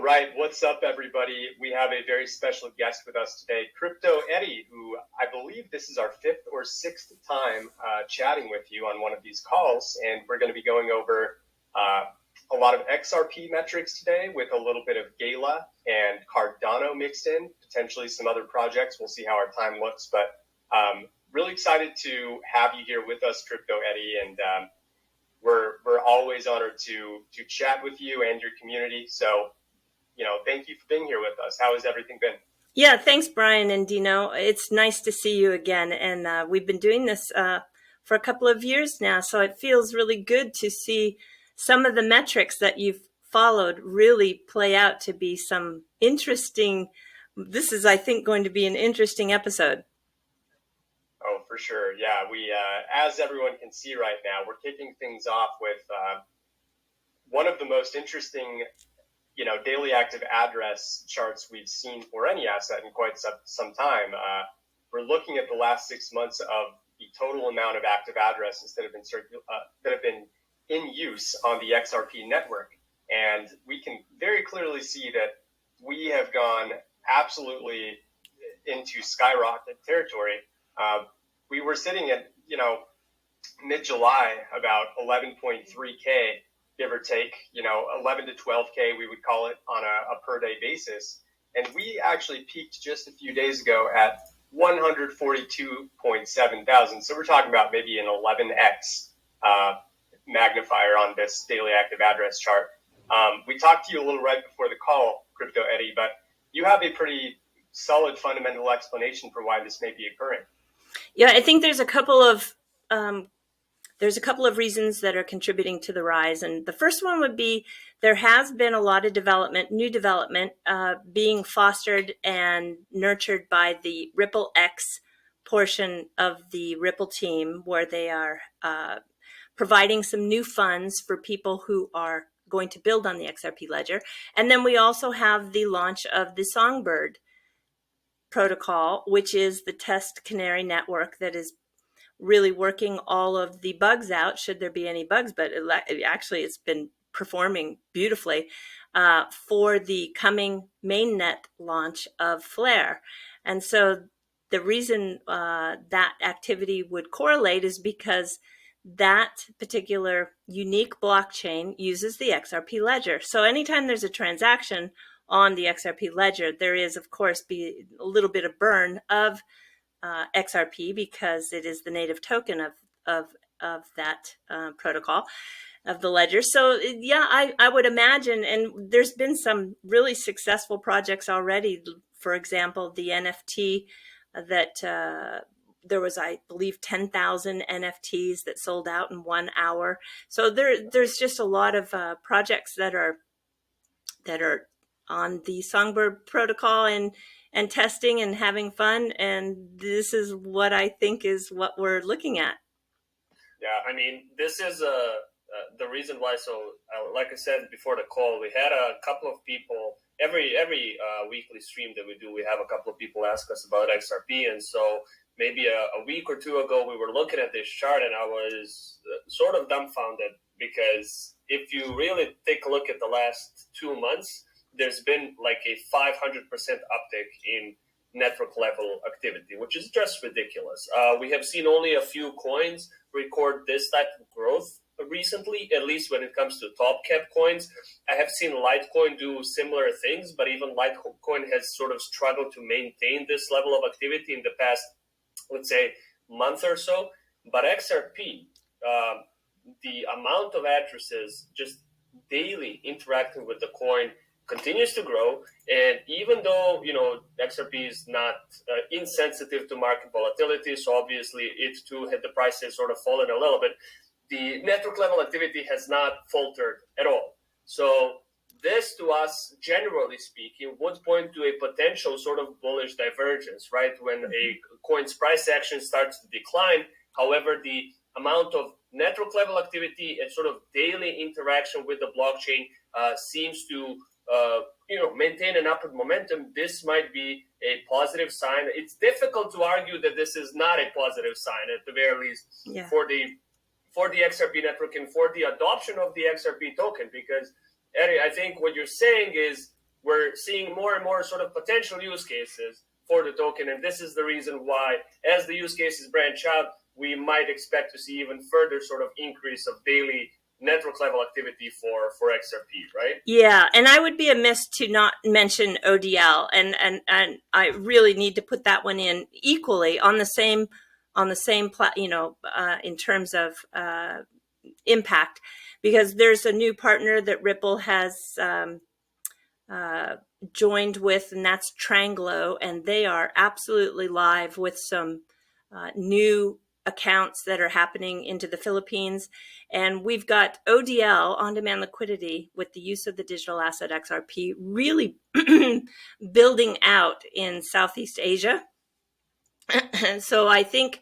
All right, what's up, everybody? We have a very special guest with us today, Crypto Eddie, who I believe this is our 5th or 6th time chatting with you on one of these calls, and we're going to be going over a lot of XRP metrics today with a little bit of GALA and Cardano mixed in, potentially some other projects. We'll see how our time looks, but really excited to have you here with us, Crypto Eddie, and we're always honored to chat with you and your community. So, thank you for being here with us. How has everything been? Yeah, thanks, Brian and Dino. It's nice to see you again. And we've been doing this for a couple of years now, so it feels really good to see some of the metrics that you've followed really play out to be some interesting. This is, I think, going to be an interesting episode. Oh, for sure. Yeah, we, as everyone can see right now, we're kicking things off with one of the most interesting, daily active address charts we've seen for any asset in quite some time. We're looking at the last 6 months of the total amount of active addresses that have been in use on the XRP network, and we can very clearly see that we have gone absolutely into skyrocket territory. We were sitting at, mid-July, about 11.3K, give or take, 11 to 12K, we would call it on a per day basis. And we actually peaked just a few days ago at 142.7 thousand. So we're talking about maybe an 11x magnifier on this daily active address chart. We talked to you a little right before the call, Crypto Eddie, but you have a pretty solid fundamental explanation for why this may be occurring. Yeah, I think there's a couple of reasons that are contributing to the rise. And the first one would be there has been a lot of new development being fostered and nurtured by the Ripple X portion of the Ripple team, where they are providing some new funds for people who are going to build on the XRP ledger. And then we also have the launch of the Songbird Protocol, which is the test canary network that is really working all of the bugs out, should there be any bugs, but it's been performing beautifully for the coming mainnet launch of Flare. And so the reason that activity would correlate is because that particular unique blockchain uses the XRP ledger. So anytime there's a transaction on the XRP ledger, there is, of course, be a little bit of burn of XRP because it is the native token of that protocol of the ledger. So yeah, I would imagine, and there's been some really successful projects already. For example, the NFT that there was, I believe, 10,000 NFTs that sold out in 1 hour. So there's just a lot of projects that are on the Songbird Protocol and testing and having fun. And this is what I think is what we're looking at. Yeah, I mean, this is the reason why. So like I said before the call, we had a couple of people, every weekly stream that we do, we have a couple of people ask us about XRP. And so maybe a week or two ago, we were looking at this chart and I was sort of dumbfounded, because if you really take a look at the last 2 months, there's been like a 500% uptick in network level activity, which is just ridiculous. We have seen only a few coins record this type of growth recently, at least when it comes to top cap coins. I have seen Litecoin do similar things, but even Litecoin has sort of struggled to maintain this level of activity in the past, let's say, month or so. But XRP, the amount of addresses just daily interacting with the coin continues to grow. And even though, XRP is not insensitive to market volatility, so obviously it too had the prices sort of fallen a little bit, the network level activity has not faltered at all. So this, to us, generally speaking, would point to a potential sort of bullish divergence, right? When a coin's price action starts to decline, however, the amount of network level activity and sort of daily interaction with the blockchain seems to maintain an upward momentum. This might be a positive sign. It's difficult to argue that this is not a positive sign, at the very least, for the XRP network and for the adoption of the XRP token, because Eddie, I think what you're saying is we're seeing more and more sort of potential use cases for the token. And this is the reason why, as the use cases branch out, we might expect to see even further sort of increase of daily network level activity for XRP, right? Yeah, and I would be amiss to not mention ODL, and I really need to put that one in equally on the same in terms of impact, because there's a new partner that Ripple has joined with, and that's Tranglo, and they are absolutely live with some new accounts that are happening into the Philippines. And we've got ODL, on-demand liquidity, with the use of the digital asset XRP, really building out in Southeast Asia. So I think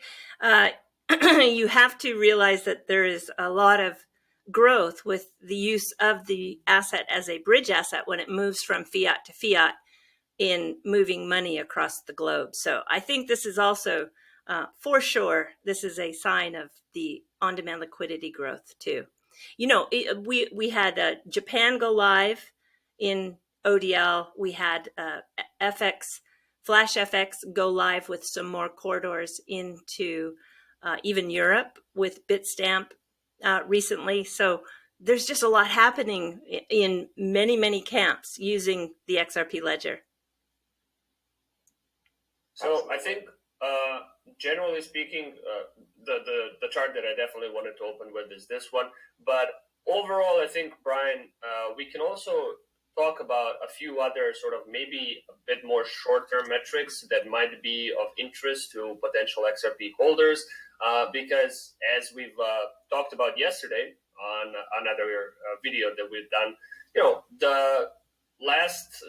you have to realize that there is a lot of growth with the use of the asset as a bridge asset when it moves from fiat to fiat in moving money across the globe. So I think this is also, for sure, this is a sign of the on-demand liquidity growth too. You know, we had Japan go live in ODL. We had Flash FX go live with some more corridors into even Europe with Bitstamp recently. So there's just a lot happening in many, many camps using the XRP ledger. So I think, generally speaking, the chart that I definitely wanted to open with is this one. But overall, I think, Brian, we can also talk about a few other sort of maybe a bit more short-term metrics that might be of interest to potential XRP holders, because as we've talked about yesterday on another video that we've done, you know, the last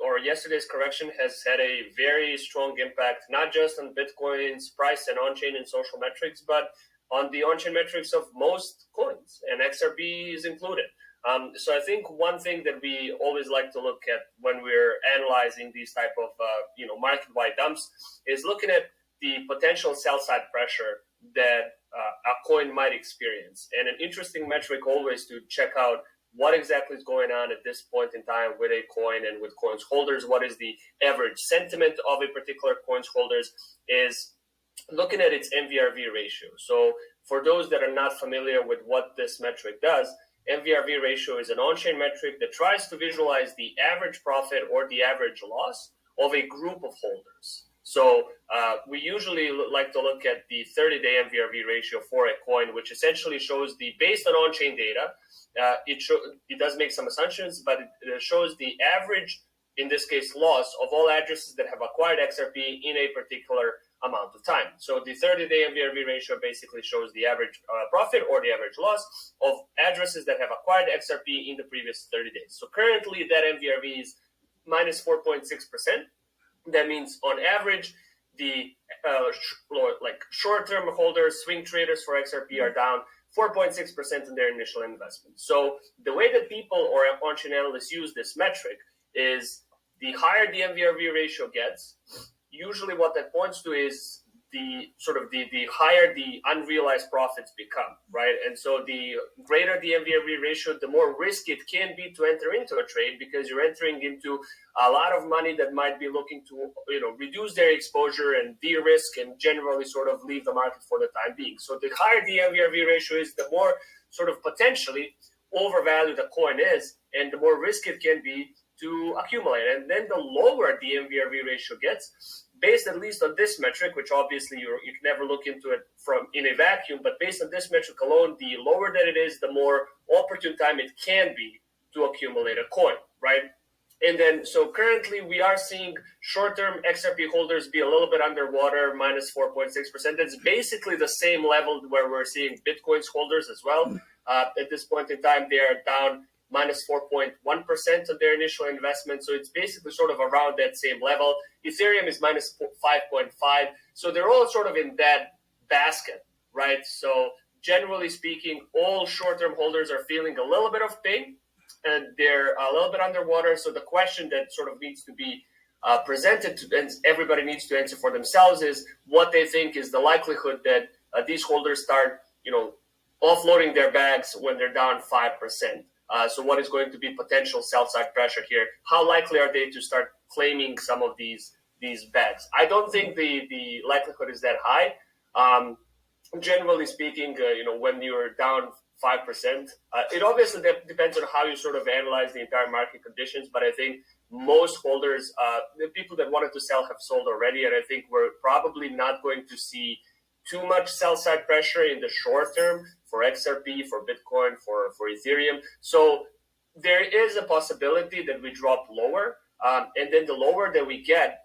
or yesterday's correction has had a very strong impact, not just on Bitcoin's price and on-chain and social metrics, but on the on-chain metrics of most coins, and XRP is included. So I think one thing that we always like to look at when we're analyzing these type of market-wide dumps is looking at the potential sell-side pressure that a coin might experience. And an interesting metric always to check out what exactly is going on at this point in time with a coin and with coins holders, what is the average sentiment of a particular coins holders, is looking at its Nvrv ratio. So for those that are not familiar with what this metric does, Nvrv ratio is an on-chain metric that tries to visualize the average profit or the average loss of a group of holders. So we usually like to look at the 30-day Nvrv ratio for a coin, which essentially shows the, based on on-chain data, it does make some assumptions, but it shows the average, in this case, loss of all addresses that have acquired XRP in a particular amount of time. So the 30-day Nvrv ratio basically shows the average profit or the average loss of addresses that have acquired XRP in the previous 30 days. So currently that Nvrv is minus 4.6%. That means on average, the short-term holders, swing traders for XRP are down 4.6% in their initial investment. So the way that people or on-chain analysts use this metric is the higher the Nvrv ratio gets, usually what that points to is the higher the unrealized profits become, right? And so the greater the Nvrv ratio, the more risk it can be to enter into a trade, because you're entering into a lot of money that might be looking to, reduce their exposure and de-risk and generally sort of leave the market for the time being. So the higher the Nvrv ratio is, the more sort of potentially overvalued the coin is, and the more risk it can be to accumulate. And then the lower the Nvrv ratio gets, based at least on this metric, which obviously you can never look into it from in a vacuum, but based on this metric alone, the lower that it is, the more opportune time it can be to accumulate a coin, right? And then, so currently we are seeing short-term XRP holders be a little bit underwater, minus 4.6%. That's basically the same level where we're seeing Bitcoin's holders as well. At this point in time, they are down minus 4.1% of their initial investment. So it's basically sort of around that same level. Ethereum is minus 5.5. So they're all sort of in that basket, right? So generally speaking, all short-term holders are feeling a little bit of pain, and they're a little bit underwater. So the question that sort of needs to be presented to, and everybody needs to answer for themselves, is what they think is the likelihood that these holders start, offloading their bags when they're down 5%. So what is going to be potential sell-side pressure here? How likely are they to start claiming some of these bags? I don't think the likelihood is that high. Generally speaking, when you're down 5%, it obviously depends on how you sort of analyze the entire market conditions. But I think most holders, the people that wanted to sell have sold already. And I think we're probably not going to see too much sell-side pressure in the short term for XRP, for Bitcoin, for Ethereum. So there is a possibility that we drop lower. And then the lower that we get,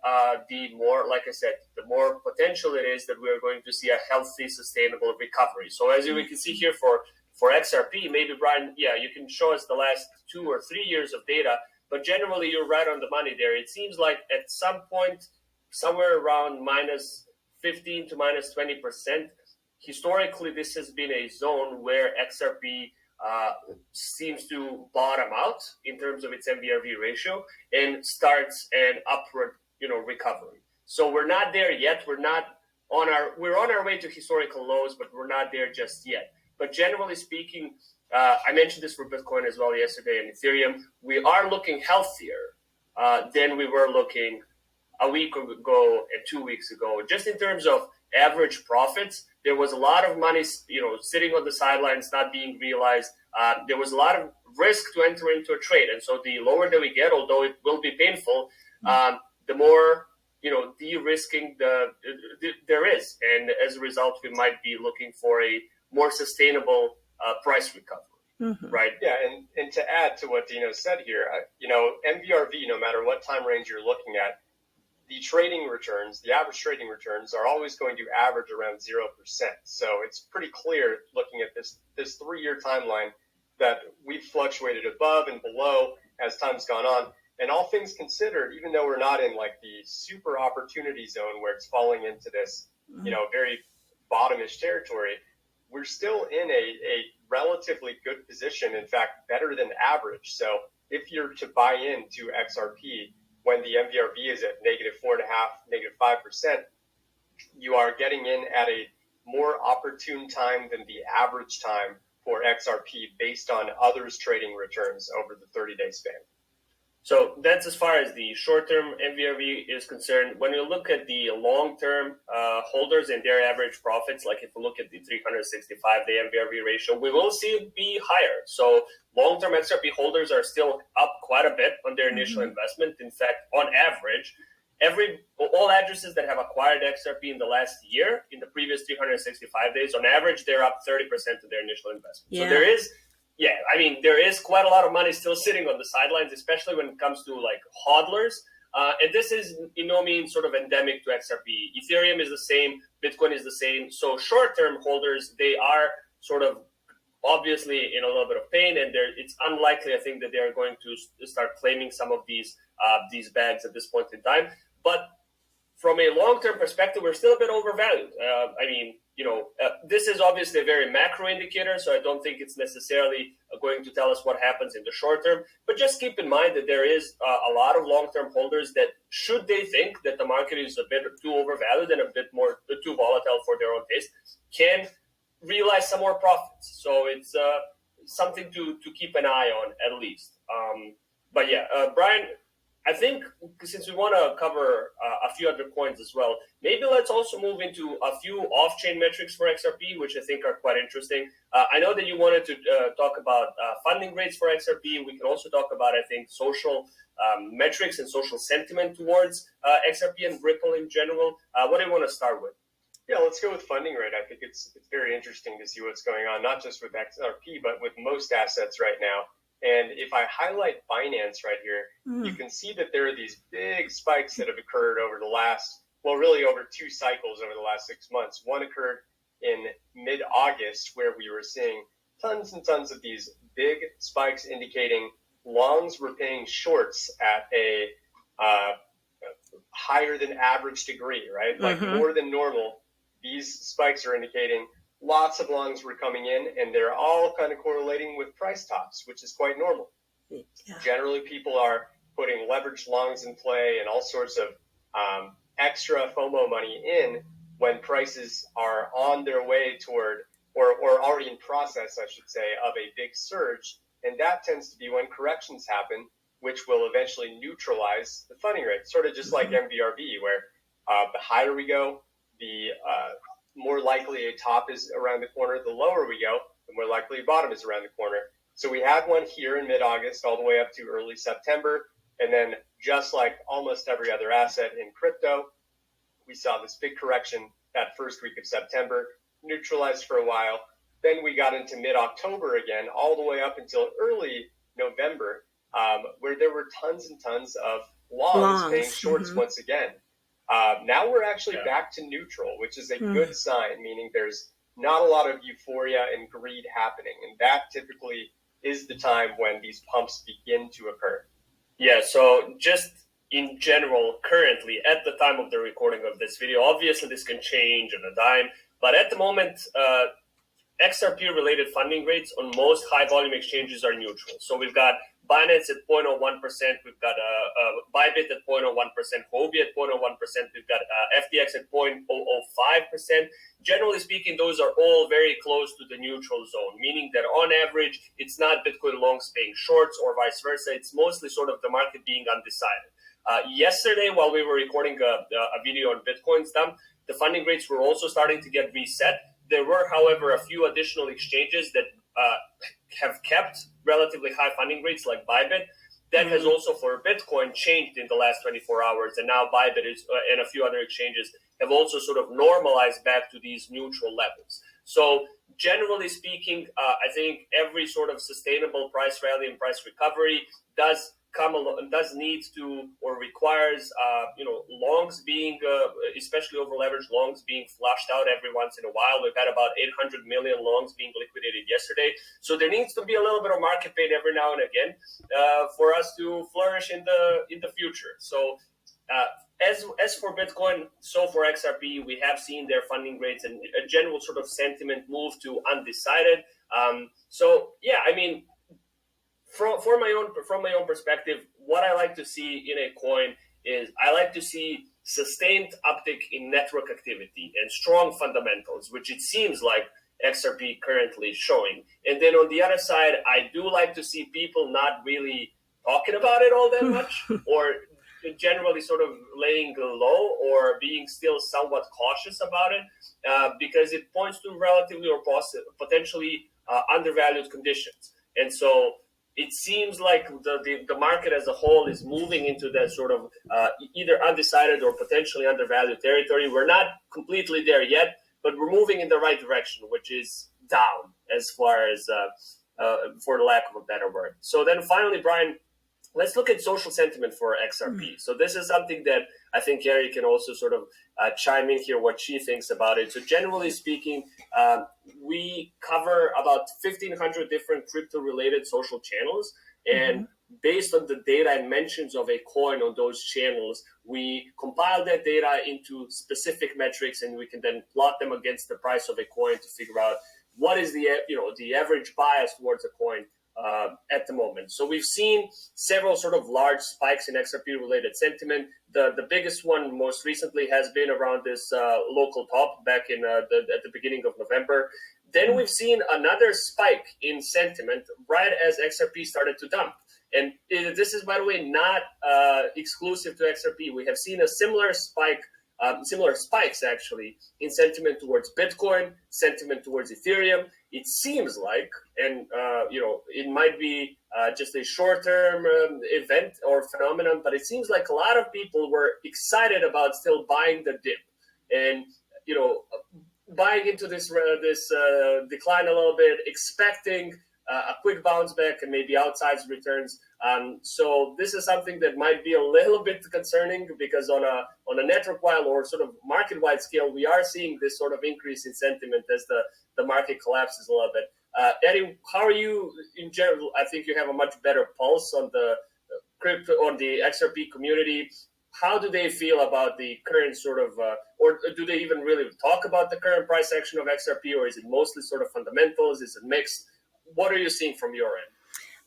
the more, like I said, the more potential it is that we're going to see a healthy, sustainable recovery. So as we can see here for XRP, maybe Brian, you can show us the last 2 or 3 years of data, but generally you're right on the money there. It seems like at some point, somewhere around minus 15 to minus 20%, historically this has been a zone where XRP seems to bottom out in terms of its Nvrv ratio and starts an upward, recovery. So we're not there yet. We're on our way to historical lows, but we're not there just yet. But generally speaking, I mentioned this for Bitcoin as well yesterday and Ethereum. We are looking healthier than we were looking a week ago and 2 weeks ago. Just in terms of average profits, there was a lot of money, sitting on the sidelines, not being realized. There was a lot of risk to enter into a trade. And so the lower that we get, although it will be painful, the more, de-risking there is. And as a result, we might be looking for a more sustainable price recovery. Mm-hmm. Right. Yeah. And to add to what Dino said here, MVRV, no matter what time range you're looking at, the trading returns, the average trading returns are always going to average around 0%. So it's pretty clear looking at this 3-year timeline that we've fluctuated above and below as time's gone on. And all things considered, even though we're not in like the super opportunity zone where it's falling into this, very bottomish territory, we're still in a relatively good position. In fact, better than average. So if you're to buy into XRP, when the MVRV is at -4.5%, -5%, you are getting in at a more opportune time than the average time for XRP based on others' trading returns over the 30-day span. So that's as far as the short-term MVRV is concerned. When you look at the long-term holders and their average profits, like if we look at the 365-day MVRV ratio, we will see it be higher. So long-term XRP holders are still up quite a bit on their initial investment. In fact, on average, all addresses that have acquired XRP in the last year, in the previous 365 days, on average, they're up 30% of their initial investment. Yeah. So there is quite a lot of money still sitting on the sidelines, especially when it comes to like hodlers. And this is in no means sort of endemic to XRP. Ethereum is the same, Bitcoin is the same. So short-term holders, they are sort of obviously in a little bit of pain, and it's unlikely, I think, that they are going to start claiming some of these bags at this point in time. But from a long-term perspective, we're still a bit overvalued. This is obviously a very macro indicator, so I don't think it's necessarily going to tell us what happens in the short term. But just keep in mind that there is a lot of long-term holders that, should they think that the market is a bit too overvalued and a bit more too volatile for their own taste, can realize some more profits. So it's something to keep an eye on, at least. Brian, I think since we want to cover a few other coins as well, maybe let's also move into a few off-chain metrics for XRP, which I think are quite interesting. I know that you wanted to talk about funding rates for XRP. We can also talk about, I think, social metrics and social sentiment towards XRP and Ripple in general. What do you want to start with? Yeah, let's go with funding rate. I think it's very interesting to see what's going on, not just with XRP, but with most assets right now. And if I highlight Binance right here, you can see that there are these big spikes that have occurred over over 2 cycles over the last 6 months. One occurred in mid-August, where we were seeing tons and tons of these big spikes indicating longs were paying shorts at a higher than average degree, right? Like more than normal. These spikes are indicating lots of longs were coming in, and they're all kind of correlating with price tops, which is quite normal. Yeah. Generally, people are putting leveraged longs in play and all sorts of extra FOMO money in when prices are on their way toward, or already in process, I should say, of a big surge. And that tends to be when corrections happen, which will eventually neutralize the funding rate, sort of just like MVRV, where the higher we go, the more likely a top is around the corner. The lower we go, the more likely a bottom is around the corner. So we had one here in mid-August all the way up to early September. And then just like almost every other asset in crypto, we saw this big correction that first week of September, neutralized for a while. Then we got into mid-October again, all the way up until early November, where there were tons and tons of longs paying shorts once again. Now we're actually back to neutral, which is a good sign, meaning there's not a lot of euphoria and greed happening. And that typically is the time when these pumps begin to occur. Yeah, so just in general, currently, at the time of the recording of this video, obviously this can change on a dime, but at the moment, XRP-related funding rates on most high-volume exchanges are neutral. So we've got Binance at 0.01%, we've got Bybit at 0.01%, Huobi at 0.01%, we've got FTX at 0.005%. Generally speaking, those are all very close to the neutral zone, meaning that on average, it's not Bitcoin longs paying shorts or vice versa. It's mostly sort of the market being undecided. Yesterday, while we were recording a video on Bitcoin's dump, the funding rates were also starting to get reset. There were, however, a few additional exchanges that have kept relatively high funding rates, like Bybit. That has also, for Bitcoin, changed in the last 24 hours. And now Bybit and a few other exchanges have also sort of normalized back to these neutral levels. So generally speaking, I think every sort of sustainable price rally and price recovery does need to or requires longs being especially over leveraged longs being flushed out every once in a while. We've had about 800 million longs being liquidated yesterday, so there needs to be a little bit of market pain every now and again for us to flourish in the future. So as for Bitcoin, so for XRP, we have seen their funding rates and a general sort of sentiment move to undecided. So yeah, I mean, from my own perspective, what I like to see in a coin is I like to see sustained uptick in network activity and strong fundamentals, which it seems like XRP currently is showing. And then on the other side, I do like to see people not really talking about it all that much, or generally sort of laying low or being still somewhat cautious about it, because it points to relatively or potentially undervalued conditions. And so it seems like the market as a whole is moving into that sort of either undecided or potentially undervalued territory. We're not completely there yet, but we're moving in the right direction, which is down as far as, for the lack of a better word. So then finally, Brian, let's look at social sentiment for XRP. So this is something that I think Gary can also sort of chime in here what she thinks about it. So generally speaking, we cover about 1,500 different crypto-related social channels. And based on the data and mentions of a coin on those channels, we compile that data into specific metrics, and we can then plot them against the price of a coin to figure out what is the average bias towards a coin at the moment. So we've seen several sort of large spikes in XRP-related sentiment. The biggest one most recently has been around this local top back in at the beginning of November. Then we've seen another spike in sentiment right as XRP started to dump. And this is, by the way, not exclusive to XRP. We have seen a similar spikes actually in sentiment towards Bitcoin, sentiment towards Ethereum. It seems like, and it might be just a short-term event or phenomenon, but it seems like a lot of people were excited about still buying the dip, and buying into this decline a little bit, expecting a quick bounce back and maybe outsized returns. So this is something that might be a little bit concerning, because on a network-wide or sort of market-wide scale, we are seeing this sort of increase in sentiment as the market collapses a little bit. Eddie, how are you in general? I think you have a much better pulse on the crypto, on the XRP community. How do they feel about the current sort of, or do they even really talk about the current price action of XRP, or is it mostly sort of fundamentals? Is it mixed? What are you seeing from your end?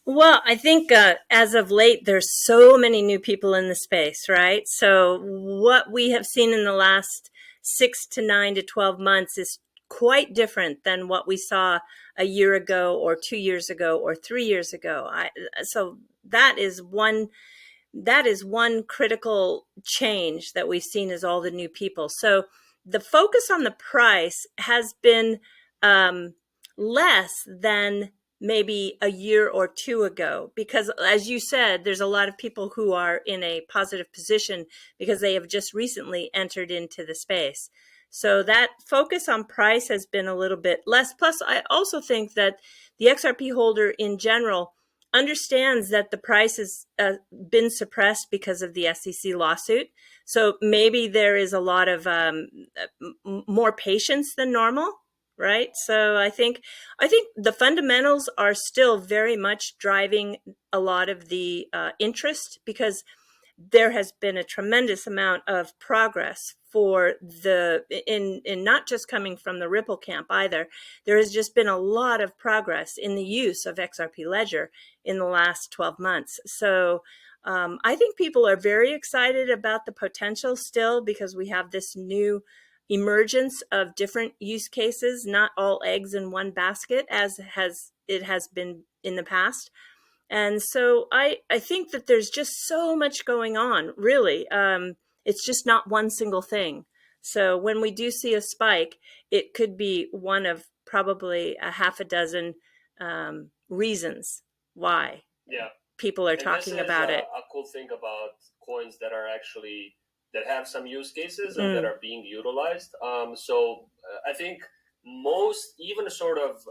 Well, I think as of late, there's so many new people in the space, right? So what we have seen in the last 6 to 9 to 12 months is quite different than what we saw a year ago or 2 years ago or 3 years ago. So that is one critical change that we've seen, is all the new people. So the focus on the price has been less than maybe a year or two ago, because as you said, there's a lot of people who are in a positive position because they have just recently entered into the space. So that focus on price has been a little bit less. Plus, I also think that the XRP holder in general understands that the price has been suppressed because of the SEC lawsuit. So maybe there is a lot of more patience than normal, right? So I think the fundamentals are still very much driving a lot of the interest, because there has been a tremendous amount of progress for in not just coming from the Ripple camp either. There has just been a lot of progress in the use of XRP Ledger in the last 12 months. So I think people are very excited about the potential still, because we have this new emergence of different use cases, not all eggs in one basket as it has been in the past. And so I think that there's just so much going on, really. It's just not one single thing. So when we do see a spike, it could be one of probably a half a dozen reasons why people are talking about it. A cool thing about coins that are actually, that have some use cases and that are being utilized. I think most, even sort of,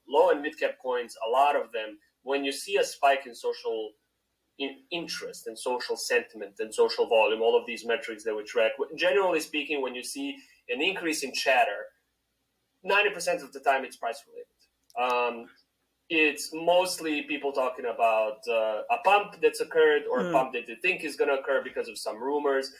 low and mid cap coins, a lot of them, when you see a spike in social interest and social sentiment and social volume, all of these metrics that we track, generally speaking, when you see an increase in chatter, 90% of the time it's price related. It's mostly people talking about a pump that's occurred, or a pump that they think is going to occur because of some rumors.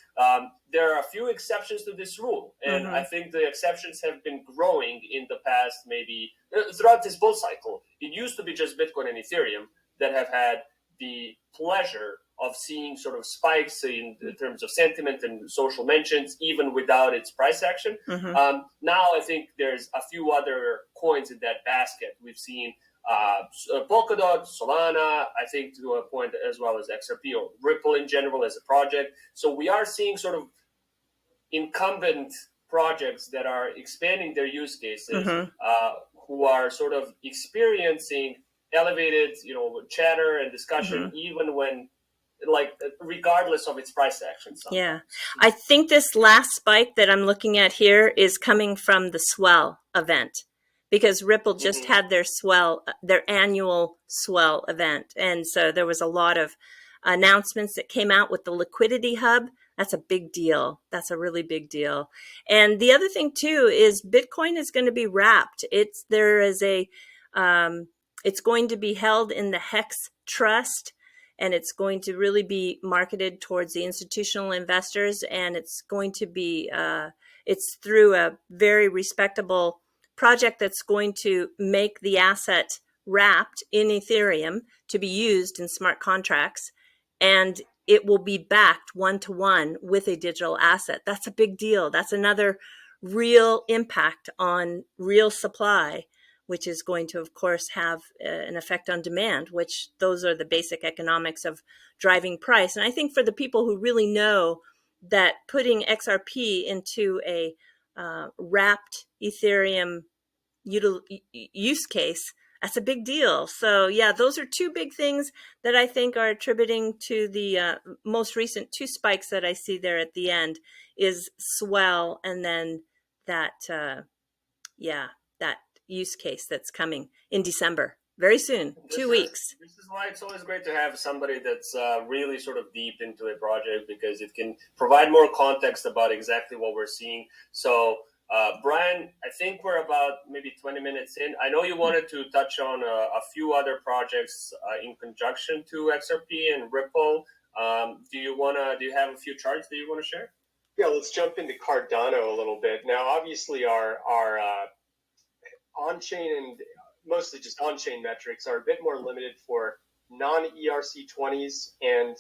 There are a few exceptions to this rule, and I think the exceptions have been growing in the past, maybe throughout this bull cycle. It used to be just Bitcoin and Ethereum that have had the pleasure of seeing sort of spikes in terms of sentiment and social mentions, even without its price action. Now I think there's a few other coins in that basket. We've seen Polkadot, Solana, I think to a point, as well as XRP or Ripple in general as a project. So we are seeing sort of incumbent projects that are expanding their use cases, who are sort of experiencing elevated, chatter and discussion, even when, regardless of its price action. Sometimes. Yeah. I think this last spike that I'm looking at here is coming from the Swell event, because Ripple just had their annual Swell event. And so there was a lot of announcements that came out with the liquidity hub. That's a big deal. That's a really big deal. And the other thing too is Bitcoin is going to be wrapped. It's going to be held in the Hex Trust, and it's going to really be marketed towards the institutional investors. And it's going to be, it's through a very respectable project that's going to make the asset wrapped in Ethereum to be used in smart contracts. And it will be backed one-to-one with a digital asset. That's a big deal. That's another real impact on real supply, which is going to, of course, have an effect on demand, which those are the basic economics of driving price. And I think for the people who really know that putting XRP into a wrapped Ethereum use case, that's a big deal. So yeah, those are two big things that I think are attributing to the most recent two spikes that I see there at the end, is Swell, and then that use case that's coming in December, very soon, 2 weeks. This is why it's always great to have somebody that's really sort of deep into a project, because it can provide more context about exactly what we're seeing. So Brian, I think we're about maybe 20 minutes in. I know you wanted to touch on a few other projects in conjunction to XRP and Ripple. Do you have a few charts that you want to share? Yeah, let's jump into Cardano a little bit. Now, obviously, our on-chain and mostly just on-chain metrics are a bit more limited for non-ERC20s, and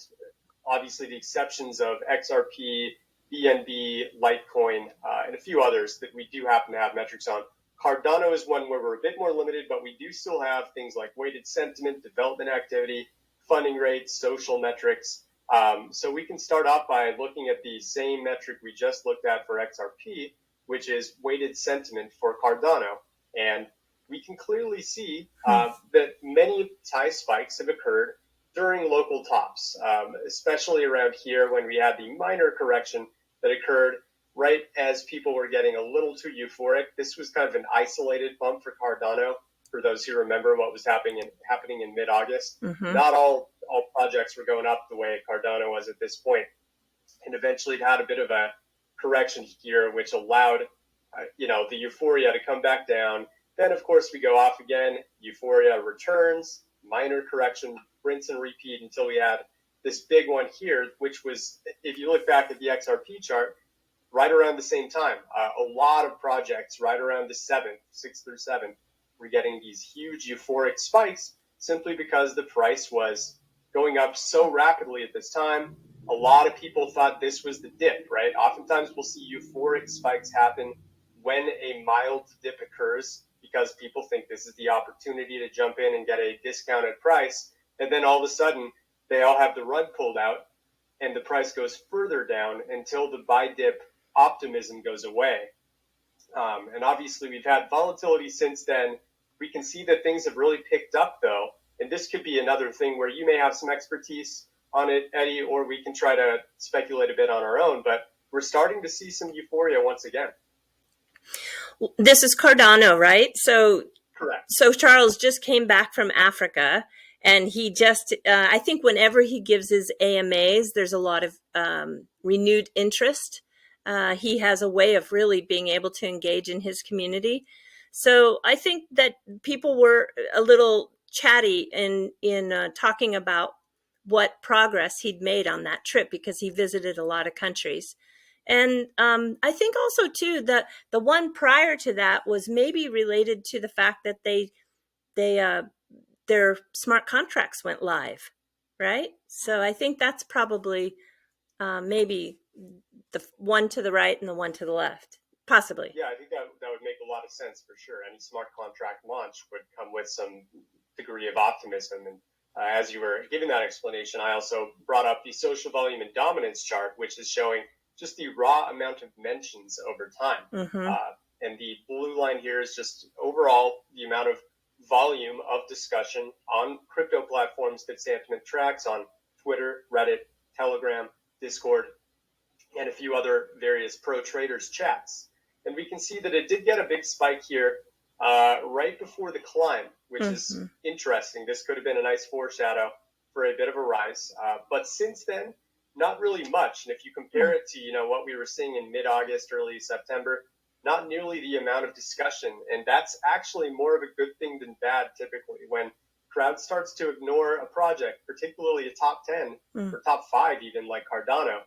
obviously the exceptions of XRP, BNB, Litecoin, and a few others that we do happen to have metrics on. Cardano is one where we're a bit more limited, but we do still have things like weighted sentiment, development activity, funding rates, social metrics. So we can start off by looking at the same metric we just looked at for XRP, which is weighted sentiment for Cardano. And we can clearly see that many TAI spikes have occurred during local tops, especially around here when we had the minor correction that occurred right as people were getting a little too euphoric. This was kind of an isolated bump for Cardano, for those who remember what was happening in mid-August. Not all projects were going up the way Cardano was at this point. And eventually it had a bit of a correction here, which allowed the euphoria to come back down. Then, of course, we go off again. Euphoria returns, minor correction, rinse and repeat until we had this big one here, which was, if you look back at the XRP chart, right around the same time. A lot of projects right around the 6th or 7th, were getting these huge euphoric spikes simply because the price was going up so rapidly at this time. A lot of people thought this was the dip, right? Oftentimes we'll see euphoric spikes happen when a mild dip occurs because people think this is the opportunity to jump in and get a discounted price. And then all of a sudden, they all have the rug pulled out and the price goes further down until the buy dip optimism goes away. And obviously, we've had volatility since then. We can see that things have really picked up, though. And this could be another thing where you may have some expertise on it, Eddie, or we can try to speculate a bit on our own. But we're starting to see some euphoria once again. This is Cardano, right? So, correct. So Charles just came back from Africa, and he just, I think whenever he gives his AMAs, there's a lot of renewed interest. He has a way of really being able to engage in his community. So I think that people were a little chatty in talking about what progress he'd made on that trip because he visited a lot of countries. And I think also, too, that the one prior to that was maybe related to the fact that their smart contracts went live, right? So I think that's probably maybe the one to the right and the one to the left, possibly. Yeah, I think that would make a lot of sense for sure. Any smart contract launch would come with some degree of optimism. And as you were giving that explanation, I also brought up the social volume and dominance chart, which is showing just the raw amount of mentions over time. And the blue line here is just overall the amount of volume of discussion on crypto platforms that Santiment tracks on Twitter, Reddit, Telegram, Discord, and a few other various pro traders chats. And we can see that it did get a big spike here right before the climb, which is interesting. This could have been a nice foreshadow for a bit of a rise. But since then, not really much. And if you compare it to, what we were seeing in mid-August, early September, not nearly the amount of discussion. And that's actually more of a good thing than bad, typically. When crowd starts to ignore a project, particularly a top 10 or top 5 even, like Cardano,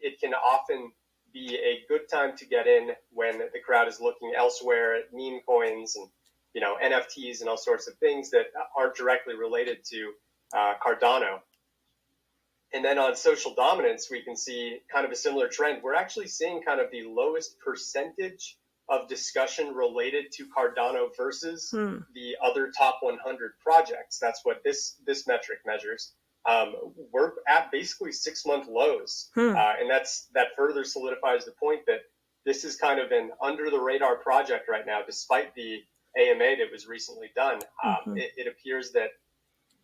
it can often be a good time to get in when the crowd is looking elsewhere at meme coins and NFTs and all sorts of things that aren't directly related to Cardano. And then on social dominance, we can see kind of a similar trend. We're actually seeing kind of the lowest percentage of discussion related to Cardano versus the other top 100 projects. That's what this metric measures. We're at basically 6-month lows. And that further solidifies the point that this is kind of an under the radar project right now, despite the AMA that was recently done. It appears that,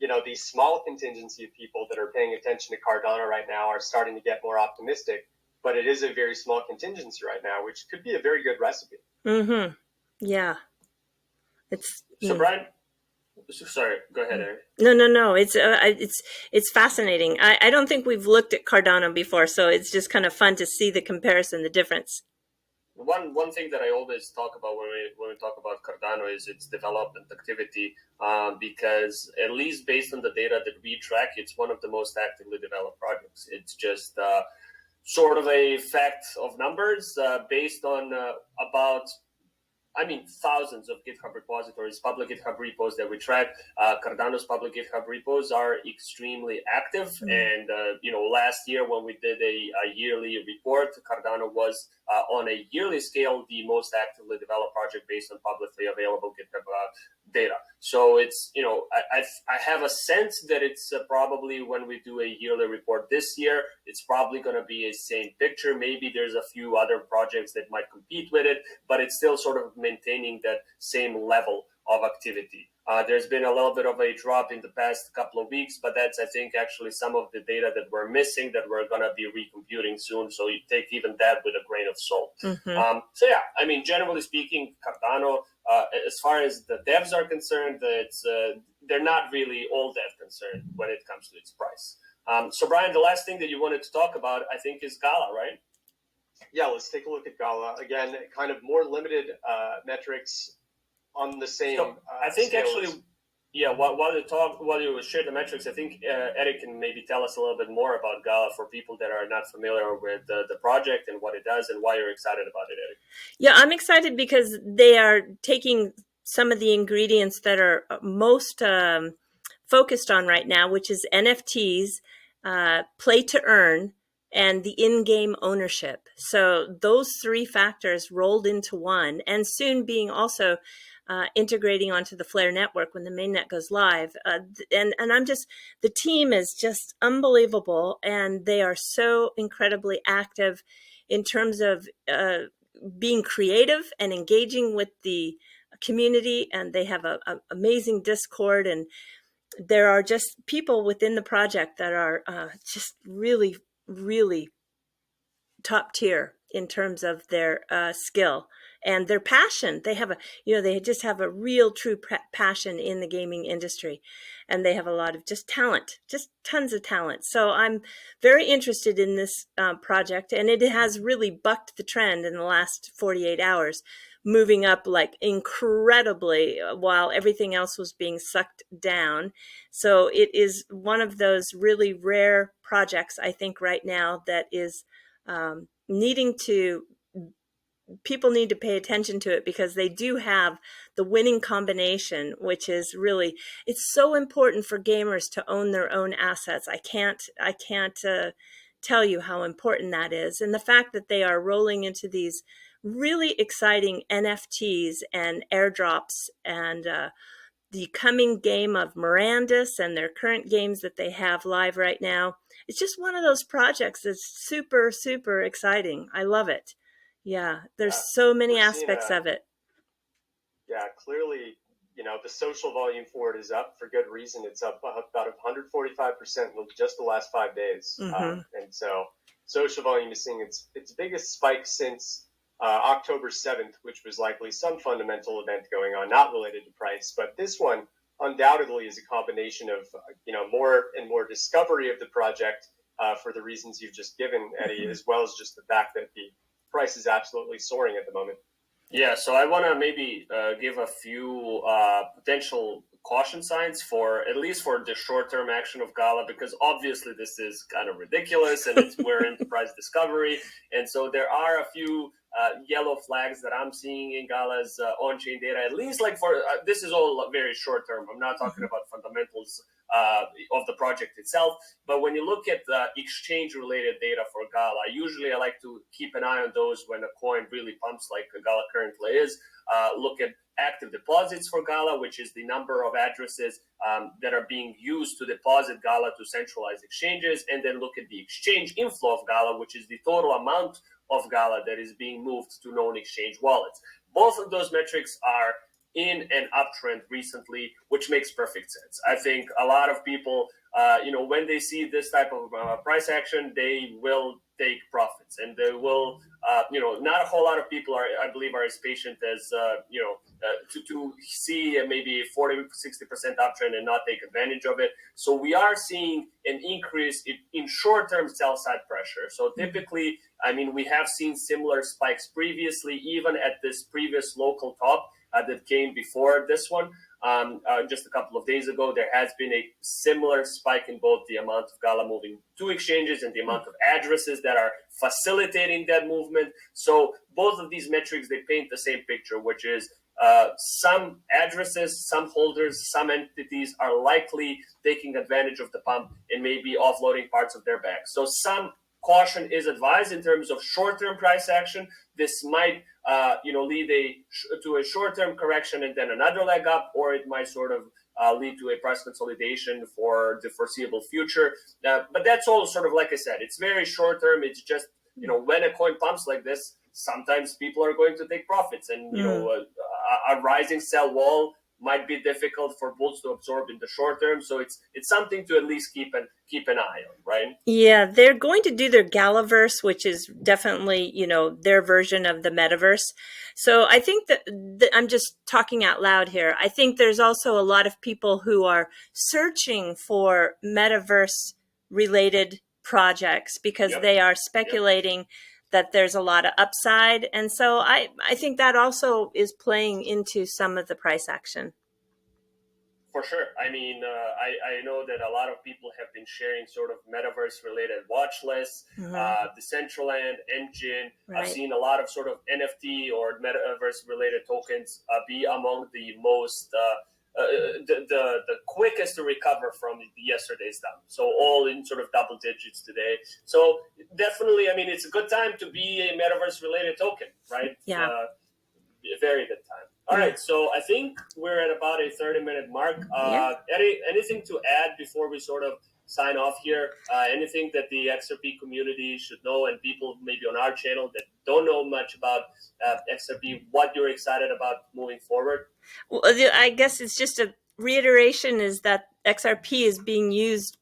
the small contingency of people that are paying attention to Cardano right now are starting to get more optimistic, but it is a very small contingency right now, which could be a very good recipe. Yeah. It's so Brian. Sorry, go ahead, Eric. No. It's fascinating. I don't think we've looked at Cardano before, so it's just kind of fun to see the comparison, the difference. One thing that I always talk about when we talk about Cardano is its development activity, because at least based on the data that we track, it's one of the most actively developed projects. It's just sort of a fact of numbers based on about thousands of GitHub repositories, public GitHub repos that we track. Cardano's public GitHub repos are extremely active. And, last year when we did a yearly report, Cardano was on a yearly scale the most actively developed project based on publicly available GitHub data. So it's, I have a sense that it's probably when we do a yearly report this year, it's probably going to be a same picture. Maybe there's a few other projects that might compete with it, but it's still sort of maintaining that same level of activity. There's been a little bit of a drop in the past couple of weeks, but that's, I think, actually some of the data that we're missing that we're going to be recomputing soon. So you take even that with a grain of salt. Generally speaking, Cardano, as far as the devs are concerned, they're not really all dev concerned when it comes to its price. So Brian, the last thing that you wanted to talk about, I think, is GALA, right? Yeah, let's take a look at GALA. Again, kind of more limited metrics on the same. So I think actually, while you share the metrics, I think Eric can maybe tell us a little bit more about GALA for people that are not familiar with the project and what it does and why you're excited about it, Eric. Yeah, I'm excited because they are taking some of the ingredients that are most focused on right now, which is NFTs, play to earn, and the in-game ownership. So those three factors rolled into one, and soon being also integrating onto the Flare network when the mainnet goes live. And the team is just unbelievable, and they are so incredibly active in terms of being creative and engaging with the community, and they have an amazing Discord, and there are just people within the project that are just really, really top tier in terms of their skill and their passion. They have they just have a real true passion in the gaming industry, and they have a lot of just talent, just tons of talent. So I'm very interested in this project, and it has really bucked the trend in the last 48 hours, moving up like incredibly while everything else was being sucked down. So it is one of those really rare projects, I think, right now that is people need to pay attention to it, because they do have the winning combination, which is really, it's so important for gamers to own their own assets. I can't tell you how important that is. And the fact that they are rolling into these really exciting NFTs and airdrops, and the coming game of Mirandus and their current games that they have live right now. It's just one of those projects that's super, super exciting. I love it. Yeah, there's so many aspects of it. Yeah, clearly, the social volume for it is up for good reason. It's up about 145% in just the last 5 days. And so social volume is seeing its biggest spike since October 7th, which was likely some fundamental event going on, not related to price. But this one undoubtedly is a combination of, more and more discovery of the project for the reasons you've just given, Eddie, as well as just the fact that the price is absolutely soaring at the moment. Yeah, so I want to maybe give a few potential caution signs at least for the short-term action of GALA, because obviously this is kind of ridiculous and we're in price discovery. And so there are a few yellow flags that I'm seeing in GALA's on-chain data, at least this is all very short-term. I'm not talking about fundamentals of the project itself. But when you look at the exchange-related data for GALA, usually I like to keep an eye on those when a coin really pumps like GALA currently is. Look at active deposits for GALA, which is the number of addresses that are being used to deposit GALA to centralized exchanges, and then look at the exchange inflow of GALA, which is the total amount of GALA that is being moved to known exchange wallets. Both of those metrics are in an uptrend recently, which makes perfect sense. I think a lot of people, when they see this type of price action, they will take profits, and they will, not a whole lot of people I believe are as patient as, to see maybe 40, 60% uptrend and not take advantage of it. So we are seeing an increase in short-term sell-side pressure. So typically, we have seen similar spikes previously, even at this previous local top that came before this one. just a couple of days ago. There has been a similar spike in both the amount of GALA moving to exchanges and the amount of addresses that are facilitating that movement. So both of these metrics, they paint the same picture, which is some addresses, some holders, some entities are likely taking advantage of the pump and maybe offloading parts of their bags. So some caution is advised in terms of short-term price action. This might, lead to a short-term correction and then another leg up, or it might sort of lead to a price consolidation for the foreseeable future. But that's all sort of, like I said, it's very short-term. It's just, when a coin pumps like this, sometimes people are going to take profits, and a rising sell wall might be difficult for bulls to absorb in the short term. So it's something to at least keep an eye on, right? Yeah, they're going to do their GALAverse, which is definitely, their version of the metaverse. So I think that I'm just talking out loud here. I think there's also a lot of people who are searching for metaverse related projects because they are speculating that there's a lot of upside. And so I think that also is playing into some of the price action. For sure. I mean, I know that a lot of people have been sharing sort of metaverse-related watch lists, Decentraland, Engine. Right. I've seen a lot of sort of NFT or metaverse-related tokens be among the most, the quickest to recover from yesterday's dump. So all in sort of double digits today. So definitely, I mean, it's a good time to be a metaverse-related token, right? Yeah. A very good time. All right, so I think we're at about a 30-minute mark. Anything to add before we sort of sign off here? Anything that the XRP community should know, and people maybe on our channel that don't know much about XRP, what you're excited about moving forward? Well, I guess it's just a reiteration is that XRP is being used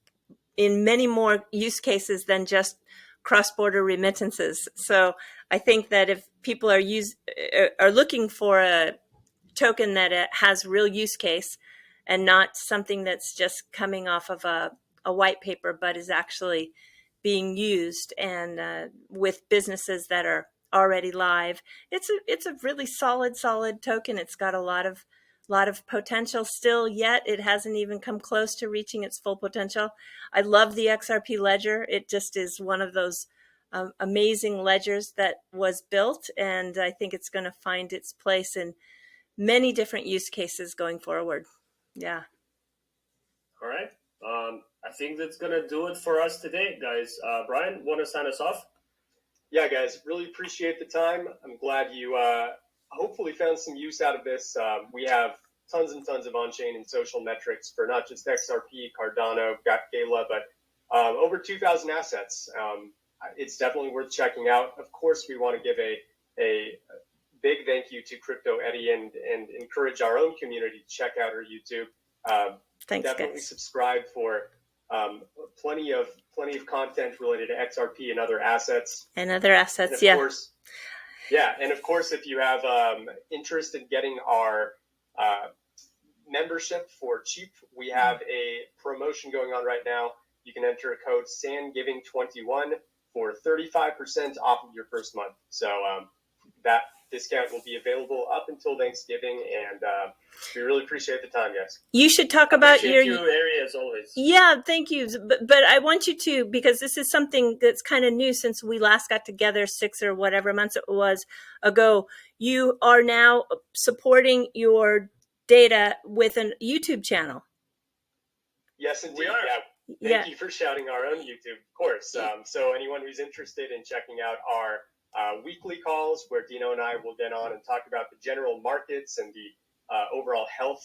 in many more use cases than just cross-border remittances. So I think that if people are looking for a token that has real use case and not something that's just coming off of a white paper, but is actually being used and with businesses that are already live, it's a really solid token. It's got a lot of potential still, yet it hasn't even come close to reaching its full potential. I love the XRP ledger. It just is one of those amazing ledgers that was built, and I think it's going to find its place in many different use cases going forward. Yeah. All right. I think that's going to do it for us today, guys. Brian, want to sign us off? Yeah, guys, really appreciate the time. I'm glad you hopefully found some use out of this. We have tons and tons of on-chain and social metrics for not just XRP, Cardano, GALA, but over 2,000 assets. It's definitely worth checking out. Of course, we want to give a big thank you to Crypto Eddie and encourage our own community to check out her YouTube. Thanks, definitely guys. subscribe for plenty of content related to XRP and other assets. And other assets, and of course, and of course, if you have interest in getting our membership for cheap, we have a promotion going on right now. You can enter a code SANGIVING21 for 35% off of your first month. So that discount will be available up until Thanksgiving, and we really appreciate the time, guys. You should talk about your area as always. Yeah, thank you. But I want you to, because this is something that's kind of new since we last got together 6 or whatever months it was ago. You are now supporting your data with a YouTube channel. Yes, indeed. We are. Yeah. Thank you for shouting our own YouTube, of course. So anyone who's interested in checking out our weekly calls where Dino and I will get on and talk about the general markets and the overall health,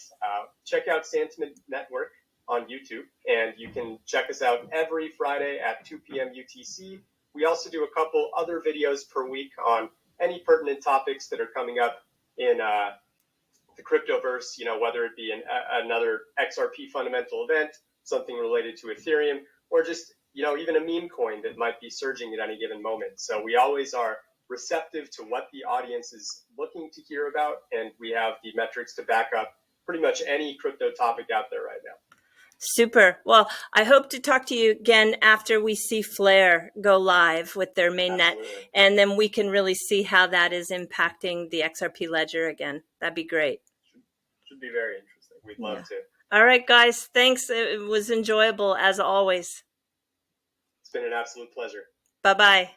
check out Santiment Network on YouTube, and you can check us out every Friday at 2 p.m. UTC. We also do a couple other videos per week on any pertinent topics that are coming up in the cryptoverse, whether it be another XRP fundamental event, something related to Ethereum, or just even a meme coin that might be surging at any given moment. So we always are receptive to what the audience is looking to hear about, and we have the metrics to back up pretty much any crypto topic out there right now. Super. Well, I hope to talk to you again after we see Flare go live with their mainnet, and then we can really see how that is impacting the XRP ledger again. That'd be great. Should be very interesting. we'd love to. All right, guys. Thanks. It was enjoyable as always. It's been an absolute pleasure. Bye-bye.